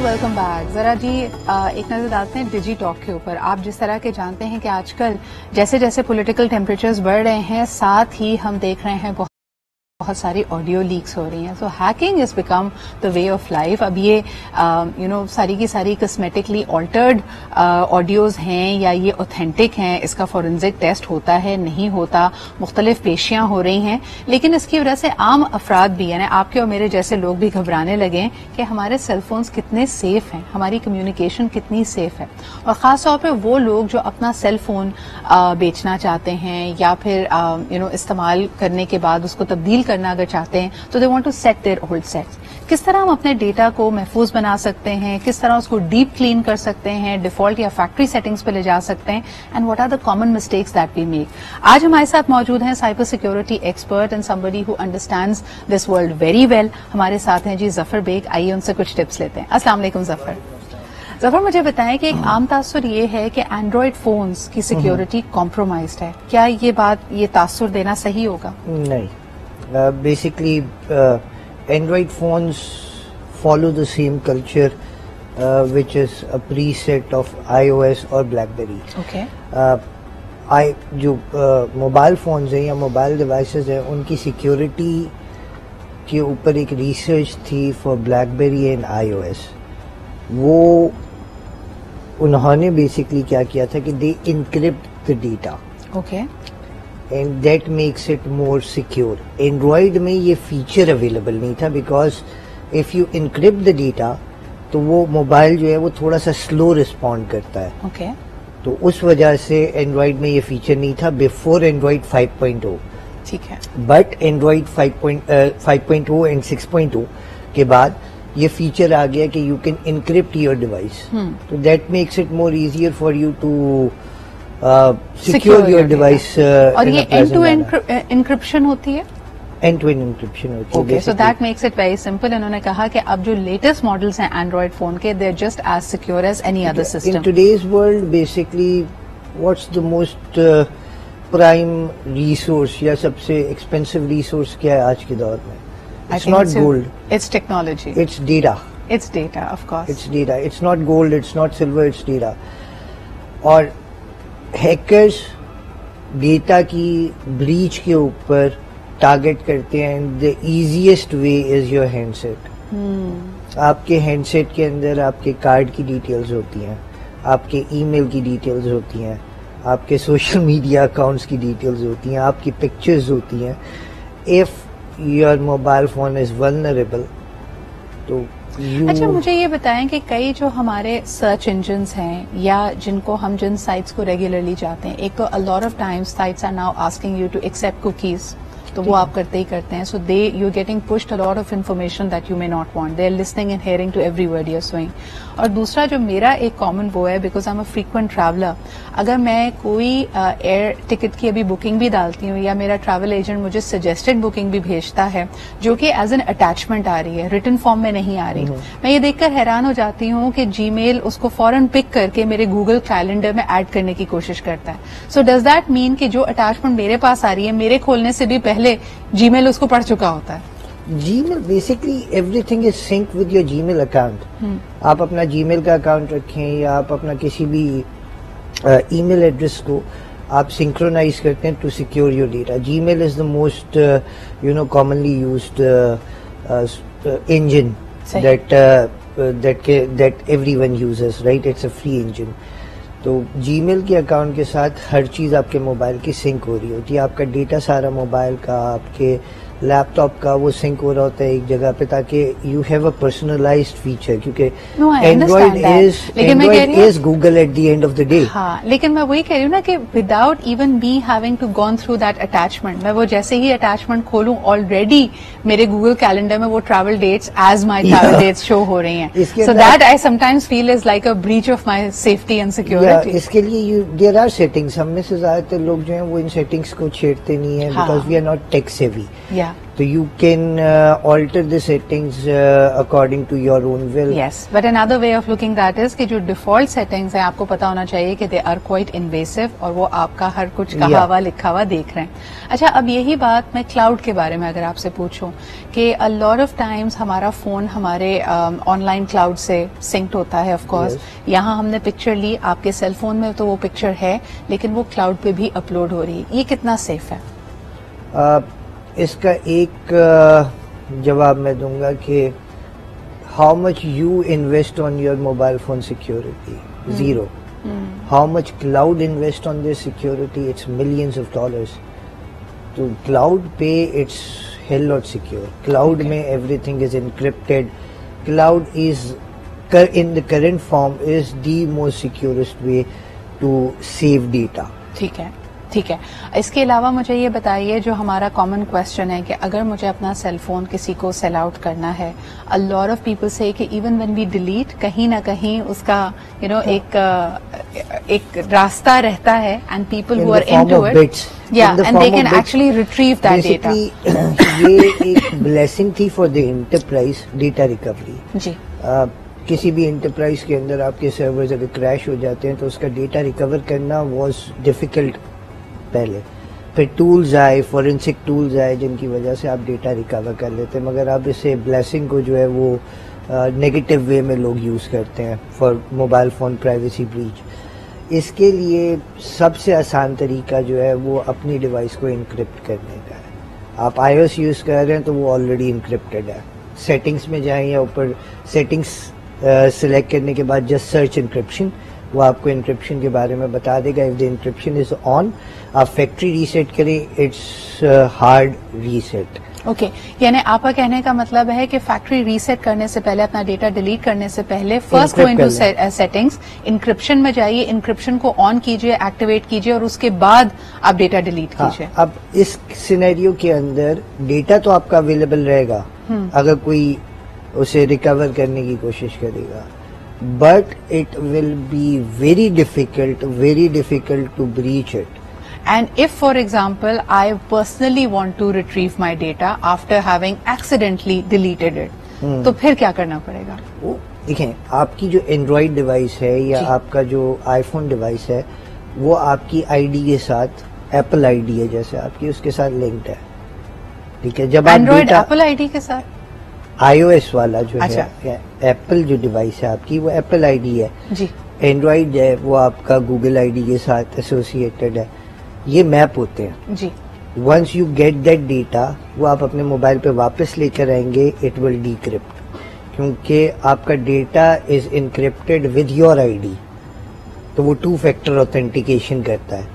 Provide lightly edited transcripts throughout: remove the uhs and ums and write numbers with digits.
Welcome back. जरा जी एक नजर डालते हैं डिजी टॉक के ऊपर। आप जिस तरह के जानते हैं कि आजकल जैसे जैसे पॉलिटिकल टेम्परेचर्स बढ़ रहे हैं, साथ ही हम देख रहे हैं बहुत सारी ऑडियो लीक्स हो रही हैं। So hacking is become the way of life. अब ये सारी की सारी कॉस्मेटिकली ऑल्टर्ड ऑडियोज हैं या ये ऑथेंटिक हैं, इसका फॉरेंसिक टेस्ट होता है नहीं होता, मुख्तलिफ पेशियां हो रही हैं। लेकिन इसकी वजह से आम अफराद भी यानी आपके और मेरे जैसे लोग भी घबराने लगे कि हमारे सेलफोन्स कितने सेफ हैं, हमारी कम्युनिकेशन कितनी सेफ है। और खास तौर पर वो लोग जो अपना सेलफोन बेचना चाहते हैं या फिर इस्तेमाल करने के बाद उसको तब्दील करना अगर चाहते हैं तो they want to set their old sets. किस तरह हम अपने डेटा को महफूज बना सकते हैं, किस तरह उसको डीप क्लीन कर सकते हैं, डिफॉल्ट या फैक्ट्री सेटिंग्स पे ले जा सकते हैं, and what are the common mistakes that we make. आज हमारे साथ मौजूद हैं cyber security expert and somebody who understands this world very well. हमारे साथ हैं जी जफर बेग। आइए उनसे कुछ टिप्स लेते हैं। अस्सलाम वालेकुम जफर। जफर, मुझे बताएं कि एक आम तासुर ये है कि एंड्रॉयड फोन्स की सिक्योरिटी कॉम्प्रोमाइज्ड है। क्या ये तासुर देना सही होगा? नहीं, basically Android phones follow the same culture which is a preset of iOS or BlackBerry. Okay. जो मोबाइल फोन्स हैं या मोबाइल डिवाइसेस हैं उनकी सिक्योरिटी के ऊपर एक रिसर्च थी फॉर BlackBerry एंड iOS। वो उन्होंने बेसिकली क्या किया था कि they encrypt the data. Okay. And that makes it more secure. Android में ये फीचर अवेलेबल नहीं था because if you encrypt the data तो वो मोबाइल जो है वो थोड़ा सा स्लो रिस्पॉन्ड करता है। ओके। तो उस वजह से एंड्रॉयड में ये फीचर नहीं था बिफोर एंड्रॉयड 5.0। ठीक है। बट एंड्रॉयड 5.0 एंड 6.0 के बाद ये फीचर आ गया कि you can encrypt your device. तो that makes it more easier for you to secure your device. और ये एंड टू एंड इंक्रिप्शन होती है? एंड टू एंड इंक्रिप्शन होती है। Okay, so that makes it very simple. इन्होंने कहा कि अब जो लेटेस्ट मॉडल्स हैं एंड्रॉयड फोन के, they are just as secure as any other system. In today's world basically what's the most prime resource या सबसे एक्सपेंसिव रिसोर्स क्या है आज के दौर में? It's not gold, it's technology, it's data. It's data, of course it's data. It's not gold, it's not silver, it's data. और hackers data की ब्रीच के ऊपर टारगेट करते हैं and the easiest way is your handset. आपके handset के अंदर आपके कार्ड की डिटेल्स होती हैं, आपके ईमेल की डिटेल्स होती हैं, आपके सोशल मीडिया अकाउंट्स की डिटेल्स होती हैं, आपकी पिक्चर्स होती हैं। If your mobile phone is vulnerable तो अच्छा, मुझे ये बताएं कि कई जो हमारे सर्च इंजन्स हैं या जिनको हम जिन साइट्स को रेगुलरली जाते हैं, एक तो a lot of times sites are now asking you to accept cookies, तो वो आप करते ही करते हैं। So they you are getting pushed a lot of information that you may not want. They are listening and hearing to every word you are saying. और दूसरा जो मेरा एक कॉमन वो है, because I am a frequent traveller, अगर मैं कोई एयर टिकट की अभी बुकिंग भी डालती हूँ या मेरा ट्रैवल एजेंट मुझे सजेस्टेड बुकिंग भी भेजता है जो कि एज एन अटैचमेंट आ रही है, रिटन फॉर्म में नहीं आ रही, मैं ये देखकर हैरान हो जाती हूँ कि जीमेल उसको फौरन पिक करके मेरे गूगल कैलेंडर में ऐड करने की कोशिश करता है। सो डज दैट मीन कि जो अटैचमेंट मेरे पास आ रही है, मेरे खोलने से भी पहले जीमेल उसको पढ़ चुका होता है? Gmail basically everything is sync with your Gmail account. आप अपना जीमेल का अकाउंट रखें या आप अपना किसी भी ईमेल एड्रेस को आप सिंक्रोनाइज करते हैं to secure your data. Gmail is the most commonly used engine that everyone uses, right? It's a free engine. तो जीमेल के अकाउंट के साथ हर चीज आपके मोबाइल की सिंक हो रही होती है। आपका डेटा सारा मोबाइल का, आपके लैपटॉप का वो सिंक हो रहा होता है एक जगह पे, ताकि you have a personalised feature, क्योंकि Android is Google at the end of the day. हाँ, लेकिन मैं वही कह रही हूँ ना कि without even me having to gone through that attachment, मैं वो जैसे ही अटैचमेंट खोलूं ऑलरेडी मेरे गूगल कैलेंडर में वो travel dates as my travel dates show हो रही हैं। So that I sometimes feel is like a breach of my safety and security. इसके लिए देयर आर सेटिंग्स। हम में से ज्यादातर लोग जो हैं वो इन सेटिंग्स को छेड़ते नहीं है because we are not tech savvy. तो you can alter the settings according to your own will. Yes, but another way of looking that is कि जो default settings है आपको पता होना चाहिए कि they are quite invasive और वो आपका हर कुछ कहा हुआ लिखा हुआ देख रहे हैं। अच्छा, अब यही बात मैं क्लाउड के बारे में अगर आपसे पूछूं कि a lot of times हमारा फोन हमारे ऑनलाइन क्लाउड से सिंक्ड होता है, ऑफ कोर्स यहाँ हमने पिक्चर ली, आपके सेल फोन में तो वो पिक्चर है लेकिन वो क्लाउड पे भी अपलोड हो रही है, ये कितना सेफ है? इसका एक जवाब मैं दूंगा कि how much you invest on your mobile phone security, zero. How much cloud invest on this security, it's millions of dollars. तो क्लाउड पे it's hell not secure. Cloud में everything is encrypted. Cloud is in the current form is the most securest way to save data. ठीक है, ठीक है. इसके अलावा मुझे ये बताइए, जो हमारा कॉमन क्वेश्चन है कि अगर मुझे अपना सेल फोन किसी को सेल आउट करना है, अ लॉट ऑफ पीपल से कि इवन व्हेन वी डिलीट कहीं ना कहीं उसका एक रास्ता रहता है and people who are into it, या and they can actually retrieve that data. ये एक ब्लेसिंग थी for the enterprise data recovery. जी. किसी भी एंटरप्राइज के अंदर आपके सर्वर्स अगर क्रैश हो जाते हैं तो उसका डेटा रिकवर करना वाज डिफिकल्ट पहले. फिर टूल्स आए, फॉरेंसिक टूल्स आए जिनकी वजह से आप डेटा रिकवर कर लेते हैं. मगर अब इसे ब्लेसिंग को जो है वो नेगेटिव वे में लोग यूज करते हैं for mobile phone privacy breach. इसके लिए सबसे आसान तरीका जो है वो अपनी डिवाइस को इनक्रिप्ट करने का है. आप iOS यूज कर रहे हैं तो वो ऑलरेडी इनक्रिप्टेड है. सेटिंग्स में जाएं या ऊपर सेटिंग्स सिलेक्ट करने के बाद जस्ट सर्च इंक्रिप्शन, वो आपको इंक्रिप्शन के बारे में बता देगा. If the encryption is on, आप फैक्ट्री रीसेट करें, इट्स हार्ड रीसेट. ओके, यानी आपका कहने का मतलब है कि फैक्ट्री रीसेट करने से पहले, अपना डेटा डिलीट करने से पहले first go into settings, encryption में जाइए, इंक्रिप्शन को ऑन कीजिए, एक्टिवेट कीजिए और उसके बाद आप डेटा डिलीट कीजिए. अब इस सिनेरियो के अंदर डेटा तो आपका अवेलेबल रहेगा अगर कोई उसे रिकवर करने की कोशिश करेगा, but it will be very difficult to breach it. And if, for example, I personally want to retrieve my data after having accidentally deleted it, तो फिर क्या करना पड़ेगा? देखें, आपकी जो एंड्रॉइड डिवाइस है या आपका जो आईफोन डिवाइस है, वो आपकी आईडी के साथ, एप्पल आईडी है जैसे आपकी, उसके साथ लिंक्ड है. ठीक है. जब एंड्रॉइड एप्पल आईडी के साथ, iOS वाला जो है, एप्पल जो डिवाइस है आपकी, वो एप्पल आईडी है जी. एंड्रॉइड है वो आपका गूगल आईडी के साथ एसोसिएटेड है. ये मैप होते हैं जी. Once you get that data, वो आप अपने मोबाइल पे वापस लेकर आएंगे, इट विल डीक्रिप्ट, क्योंकि आपका data is encrypted with your ID, तो वो 2 फैक्टर ऑथेंटिकेशन करता है.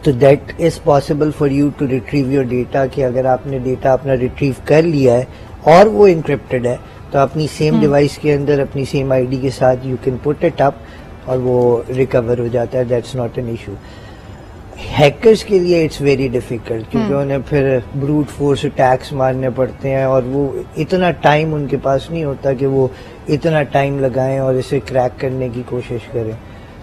तो that is possible for you to retrieve your data, कि अगर आपने डेटा अपना रिट्रीव कर लिया है और वो इनक्रिप्टेड है, तो अपनी सेम डिवाइस के अंदर अपनी सेम आईडी के साथ you can put it up और वो रिकवर हो जाता है. That's not an issue. Hackers के लिए इट्स वेरी डिफिकल्ट, क्योंकि उन्हें फिर ब्रूट फोर्स अटैक्स मारने पड़ते हैं और वो इतना टाइम उनके पास नहीं होता कि वो इतना टाइम लगाएं और इसे क्रैक करने की कोशिश करें.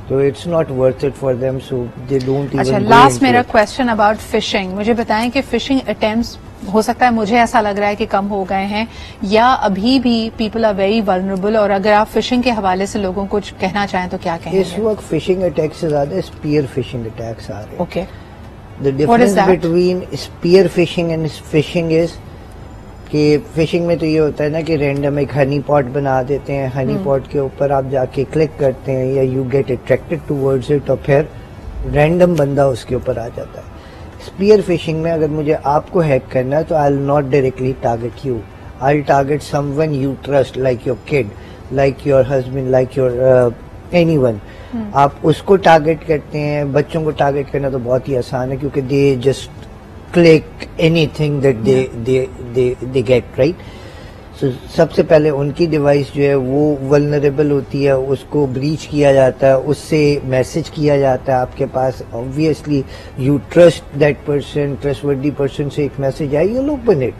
तो it's not worth it for them, so they don't even. अच्छा, लास्ट मेरा क्वेश्चन अबाउट फिशिंग. मुझे बताएं कि फिशिंग अटेम्प्ट्स, हो सकता है, मुझे ऐसा लग रहा है कि कम हो गए हैं, या अभी भी पीपल आर वेरी वल्नरेबल, और अगर आप फिशिंग के हवाले से लोगों को कुछ कहना चाहें तो क्या कहेंगे? इस वक्त फिशिंग अटैक्स से ज्यादा स्पीयर फिशिंग अटैक्स आ रहे हैं. Okay. The difference between spear phishing and phishing is कि फिशिंग में तो ये होता है ना कि रैंडम एक हनी पॉट बना देते हैं, हनी पॉट के ऊपर आप जाके क्लिक करते हैं या you get attracted towards it, और फिर रैंडम बंदा उसके ऊपर आ जाता है. स्पीयर फिशिंग में अगर मुझे आपको हैक करना है तो I will not directly target you, I will target someone you trust, like your kid, like your husband, like your anyone. आप उसको टारगेट करते हैं. बच्चों को टारगेट करना तो बहुत ही आसान है, क्योंकि they just click anything that they get, right. So सबसे पहले उनकी डिवाइस जो है वो वल्नरेबल होती है, उसको ब्रीच किया जाता है, उससे मैसेज किया जाता है आपके पास. Obviously you trust that person, trustworthy person से एक मैसेज आई, यू ओपन इट.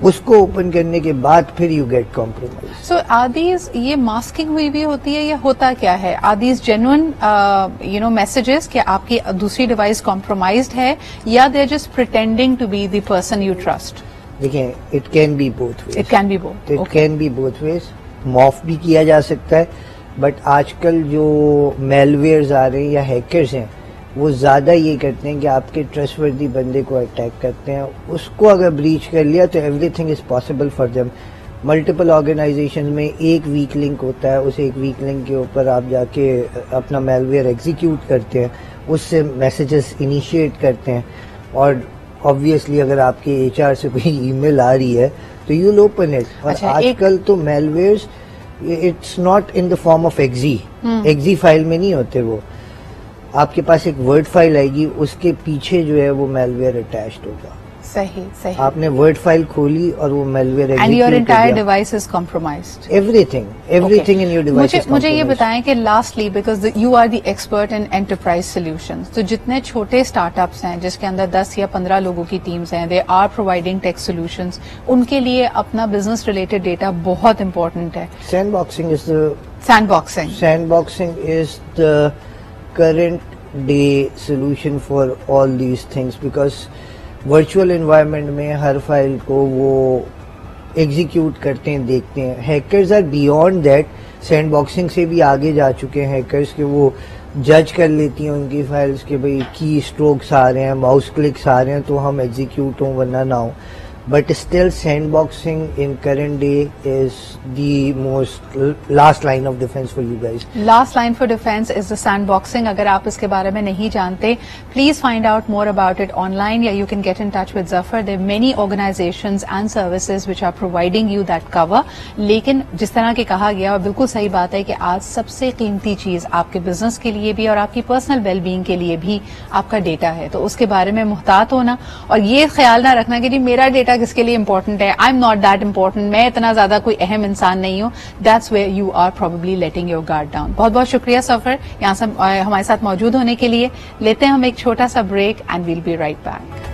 उसको ओपन करने के बाद फिर यू गेट कॉम्प्रोमाइज। सो आदीज ये मास्किंग हुई भी होती है या होता क्या है? आदीज जेन्युइन मैसेजेस कि आपकी दूसरी डिवाइस कॉम्प्रोमाइज्ड है या they are just pretending to be the person you trust? देखिए, it can be both ways. It can be both. It can be both ways. Morph भी किया जा सकता है, बट आजकल जो मेलवेयर्स आ रहे हैं या हैकर्स हैं वो ज्यादा ये करते हैं कि आपके ट्रस्टवर्दी बंदे को अटैक करते हैं, उसको अगर ब्रीच कर लिया तो everything is possible for them. Multiple organisation में एक वीक लिंक होता है, उस एक वीक लिंक के ऊपर आप जाके अपना मेलवेयर एग्जीक्यूट करते हैं, उससे मैसेजेस इनिशिएट करते हैं, और ऑब्वियसली अगर आपके एचआर से कोई ईमेल आ रही है तो यू विल ओपन इट। और आजकल तो malwares it's not in the form of exe file में नहीं होते, वो आपके पास एक वर्ड फाइल आएगी, उसके पीछे जो है वो मेलवेयर अटैच्ड होगा। सही सही। आपने वर्ड फाइल खोली और वो malware and your entire device is compromised. Everything in your device. मुझे ये बताएं कि lastly, because you are the expert in enterprise solutions, तो जितने छोटे स्टार्टअप्स हैं जिसके अंदर 10 या 15 लोगों की टीम्स हैं, they are providing tech solutions, उनके लिए अपना बिजनेस रिलेटेड डेटा बहुत इंपॉर्टेंट है। Sandboxing is the current day solution for all these things, because virtual environment में हर फाइल को वो एग्जीक्यूट करते हैं, देखते हैं। Hackers are beyond that, sandboxing से भी आगे जा चुके हैं हैकर्स के, वो जज कर लेती हैं उनकी फाइल्स के भाई की स्ट्रोक्स आ रहे हैं, माउस क्लिक्स आ रहे हैं, तो हम एग्जीक्यूट हों वरना ना हो। But still sandboxing in current day is the most last line of defense for you guys. Last line for defense is the sandboxing. अगर आप इसके बारे में नहीं जानते, please find out more about it online, या you can get in touch with Zafar. There are many organizations and services which are providing you that cover. लेकिन जिस तरह के कहा गया, और बिल्कुल सही बात है कि आज सबसे कीमती चीज आपके बिजनेस के लिए भी और आपकी पर्सनल वेलबींग के लिए भी आपका डेटा है, तो उसके बारे में मुहतात होना और ये ख्याल ना रखना कि जी मेरा डेटा किसके लिए इंपॉर्टेंट है, I am not that important, मैं इतना ज्यादा कोई अहम इंसान नहीं हूं, that's where you are probably letting your guard down. बहुत बहुत शुक्रिया सफर, यहां से हमारे साथ मौजूद होने के लिए। लेते हैं हम एक छोटा सा break and we'll be right back.